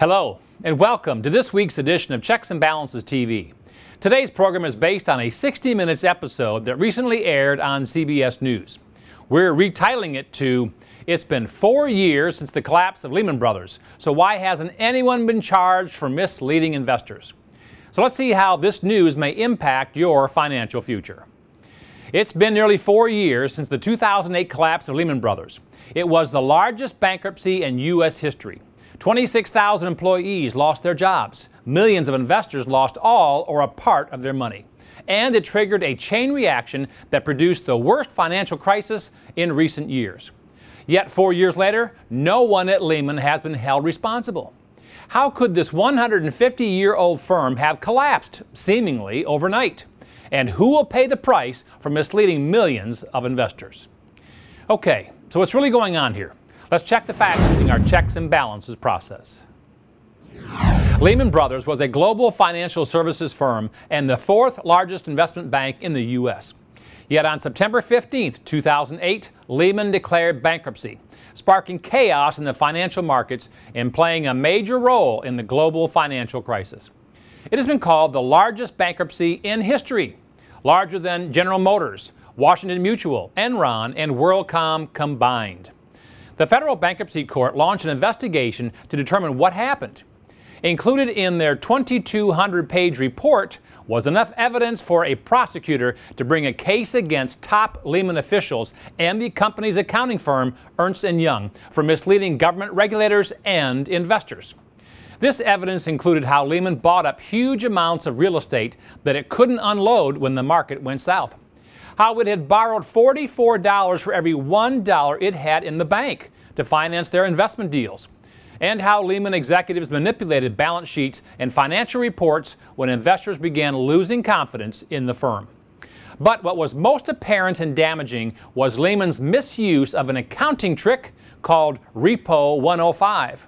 Hello, and welcome to this week's edition of Checks and Balances TV. Today's program is based on a 60 Minutes episode that recently aired on CBS News. We're retitling it to, "It's been 4 years since the collapse of Lehman Brothers, so why hasn't anyone been charged for misleading investors?" So let's see how this news may impact your financial future. It's been nearly 4 years since the 2008 collapse of Lehman Brothers. It was the largest bankruptcy in U.S. history. 26,000 employees lost their jobs. Millions of investors lost all or a part of their money. And it triggered a chain reaction that produced the worst financial crisis in recent years. Yet 4 years later, no one at Lehman has been held responsible. How could this 150-year-old firm have collapsed, seemingly overnight? And who will pay the price for misleading millions of investors? Okay, so what's really going on here? Let's check the facts using our checks and balances process. Lehman Brothers was a global financial services firm and the fourth largest investment bank in the U.S. Yet on September 15, 2008, Lehman declared bankruptcy, sparking chaos in the financial markets and playing a major role in the global financial crisis. It has been called the largest bankruptcy in history, larger than General Motors, Washington Mutual, Enron, and Worldcom combined. The Federal Bankruptcy Court launched an investigation to determine what happened. Included in their 2,200-page report was enough evidence for a prosecutor to bring a case against top Lehman officials and the company's accounting firm, Ernst and Young, for misleading government regulators and investors. This evidence included how Lehman bought up huge amounts of real estate that it couldn't unload when the market went south. How it had borrowed $44 for every $1 it had in the bank to finance their investment deals. And how Lehman executives manipulated balance sheets and financial reports when investors began losing confidence in the firm. But what was most apparent and damaging was Lehman's misuse of an accounting trick called Repo 105.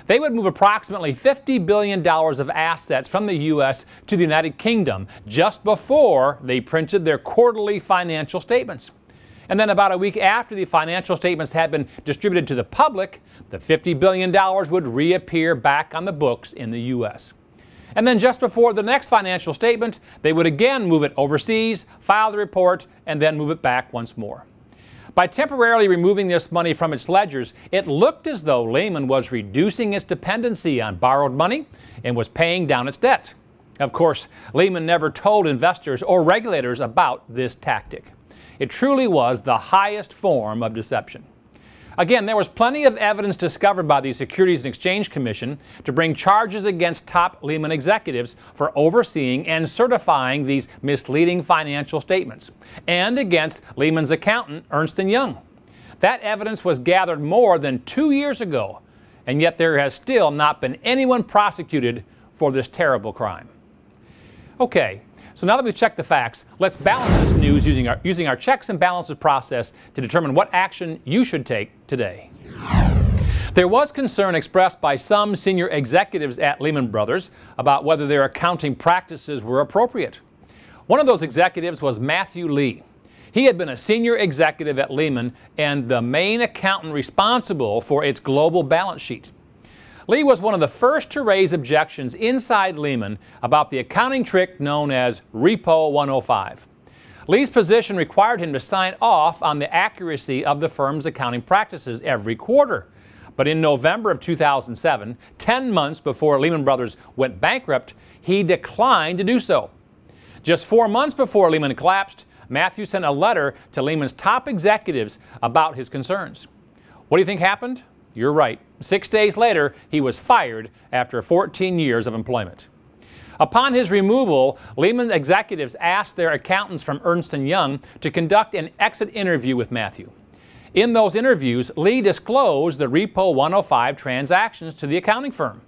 They would move approximately $50 billion of assets from the U.S. to the United Kingdom just before they printed their quarterly financial statements. And then about a week after the financial statements had been distributed to the public, the $50 billion would reappear back on the books in the U.S. And then just before the next financial statement, they would again move it overseas, file the report, and then move it back once more. By temporarily removing this money from its ledgers, it looked as though Lehman was reducing its dependency on borrowed money and was paying down its debt. Of course, Lehman never told investors or regulators about this tactic. It truly was the highest form of deception. Again, there was plenty of evidence discovered by the Securities and Exchange Commission to bring charges against top Lehman executives for overseeing and certifying these misleading financial statements, and against Lehman's accountant, Ernst and Young. That evidence was gathered more than 2 years ago, and yet there has still not been anyone prosecuted for this terrible crime. Okay. So now that we've checked the facts, let's balance this news using our checks and balances process to determine what action you should take today. There was concern expressed by some senior executives at Lehman Brothers about whether their accounting practices were appropriate. One of those executives was Matthew Lee. He had been a senior executive at Lehman and the main accountant responsible for its global balance sheet. Lee was one of the first to raise objections inside Lehman about the accounting trick known as Repo 105. Lee's position required him to sign off on the accuracy of the firm's accounting practices every quarter. But in November of 2007, 10 months before Lehman Brothers went bankrupt, he declined to do so. Just 4 months before Lehman collapsed, Matthew sent a letter to Lehman's top executives about his concerns. What do you think happened? You're right. 6 days later, he was fired after 14 years of employment. Upon his removal, Lehman executives asked their accountants from Ernst and Young to conduct an exit interview with Matthew. In those interviews, Lee disclosed the Repo 105 transactions to the accounting firm.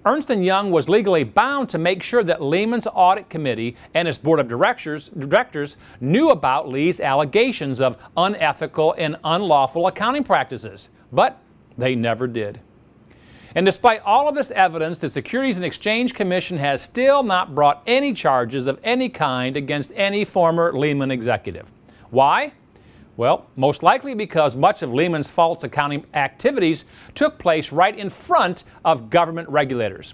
Ernst and Young was legally bound to make sure that Lehman's audit committee and its board of directors knew about Lee's allegations of unethical and unlawful accounting practices. But they never did. And despite all of this evidence, the Securities and Exchange Commission has still not brought any charges of any kind against any former Lehman executive. Why? Well, most likely because much of Lehman's false accounting activities took place right in front of government regulators.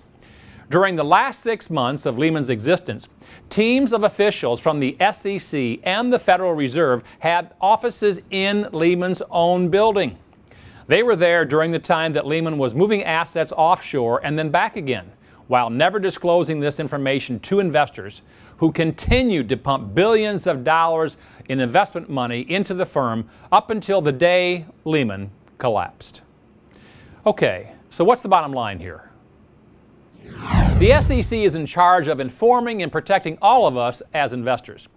During the last 6 months of Lehman's existence, teams of officials from the SEC and the Federal Reserve had offices in Lehman's own building. They were there during the time that Lehman was moving assets offshore and then back again, while never disclosing this information to investors who continued to pump billions of dollars in investment money into the firm up until the day Lehman collapsed. Okay, so what's the bottom line here? The SEC is in charge of informing and protecting all of us as investors.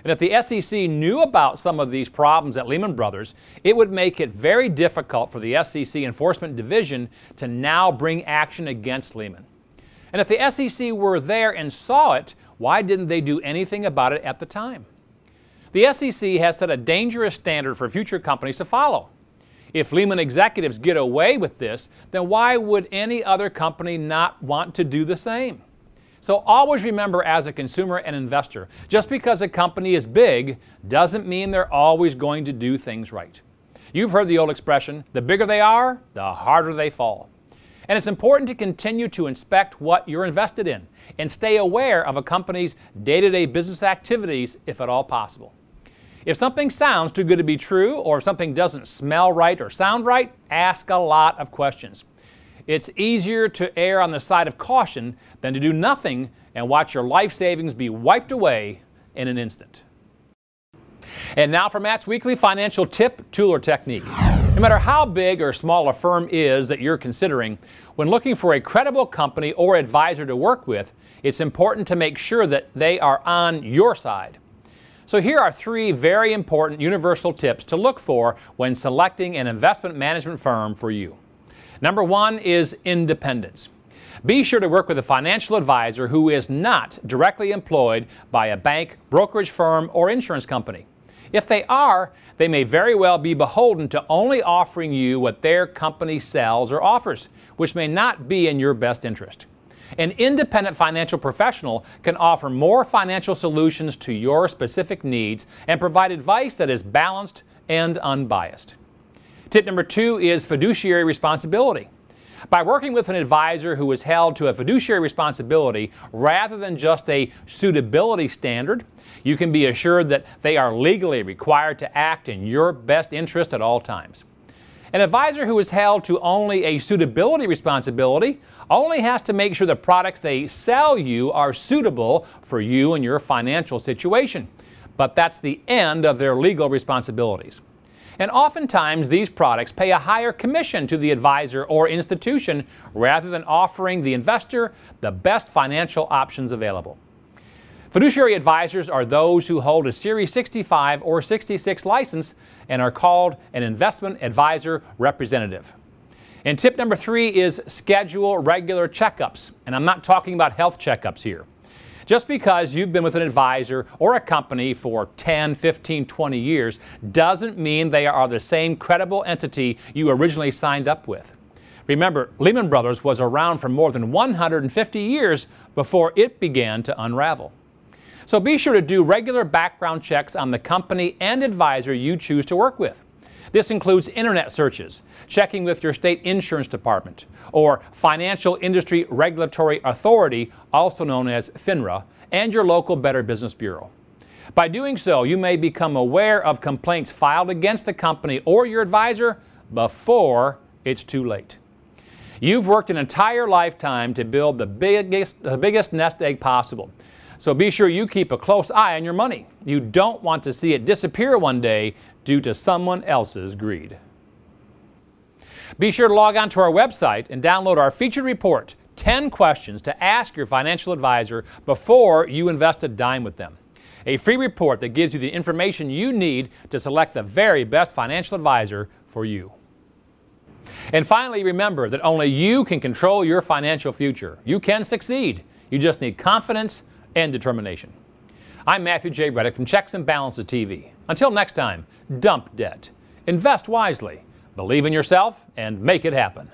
And if the SEC knew about some of these problems at Lehman Brothers, it would make it very difficult for the SEC Enforcement Division to now bring action against Lehman. And if the SEC were there and saw it, why didn't they do anything about it at the time? The SEC has set a dangerous standard for future companies to follow. If Lehman executives get away with this, then why would any other company not want to do the same? So always remember, as a consumer and investor, just because a company is big doesn't mean they're always going to do things right. You've heard the old expression, the bigger they are, the harder they fall. And it's important to continue to inspect what you're invested in and stay aware of a company's day-to-day business activities if at all possible. If something sounds too good to be true, or if something doesn't smell right or sound right, ask a lot of questions. It's easier to err on the side of caution than to do nothing and watch your life savings be wiped away in an instant. And now for Matt's weekly financial tip, tool, or technique. No matter how big or small a firm is that you're considering, when looking for a credible company or advisor to work with, it's important to make sure that they are on your side. So here are 3 very important universal tips to look for when selecting an investment management firm for you. Number 1 is independence. Be sure to work with a financial advisor who is not directly employed by a bank, brokerage firm, or insurance company. If they are, they may very well be beholden to only offering you what their company sells or offers, which may not be in your best interest. An independent financial professional can offer more financial solutions to your specific needs and provide advice that is balanced and unbiased. Tip number 2 is fiduciary responsibility. By working with an advisor who is held to a fiduciary responsibility rather than just a suitability standard, you can be assured that they are legally required to act in your best interest at all times. An advisor who is held to only a suitability responsibility only has to make sure the products they sell you are suitable for you and your financial situation. But that's the end of their legal responsibilities. And oftentimes these products pay a higher commission to the advisor or institution rather than offering the investor the best financial options available. Fiduciary advisors are those who hold a Series 65 or 66 license and are called an investment advisor representative. And tip number 3 is schedule regular checkups. And I'm not talking about health checkups here. Just because you've been with an advisor or a company for 10, 15, 20 years doesn't mean they are the same credible entity you originally signed up with. Remember, Lehman Brothers was around for more than 150 years before it began to unravel. So be sure to do regular background checks on the company and advisor you choose to work with. This includes internet searches, checking with your state insurance department, or Financial Industry Regulatory Authority, also known as FINRA, and your local Better Business Bureau. By doing so, you may become aware of complaints filed against the company or your advisor before it's too late. You've worked an entire lifetime to build the biggest nest egg possible. So be sure you keep a close eye on your money. You don't want to see it disappear one day due to someone else's greed. Be sure to log on to our website and download our featured report, 10 questions to ask your financial advisor before you invest a dime with them. A free report that gives you the information you need to select the very best financial advisor for you. And finally, remember that only you can control your financial future. You can succeed. You just need confidence and determination. I'm Matthew J. Reddick from Checks and Balances TV. Until next time, dump debt, invest wisely, believe in yourself, and make it happen.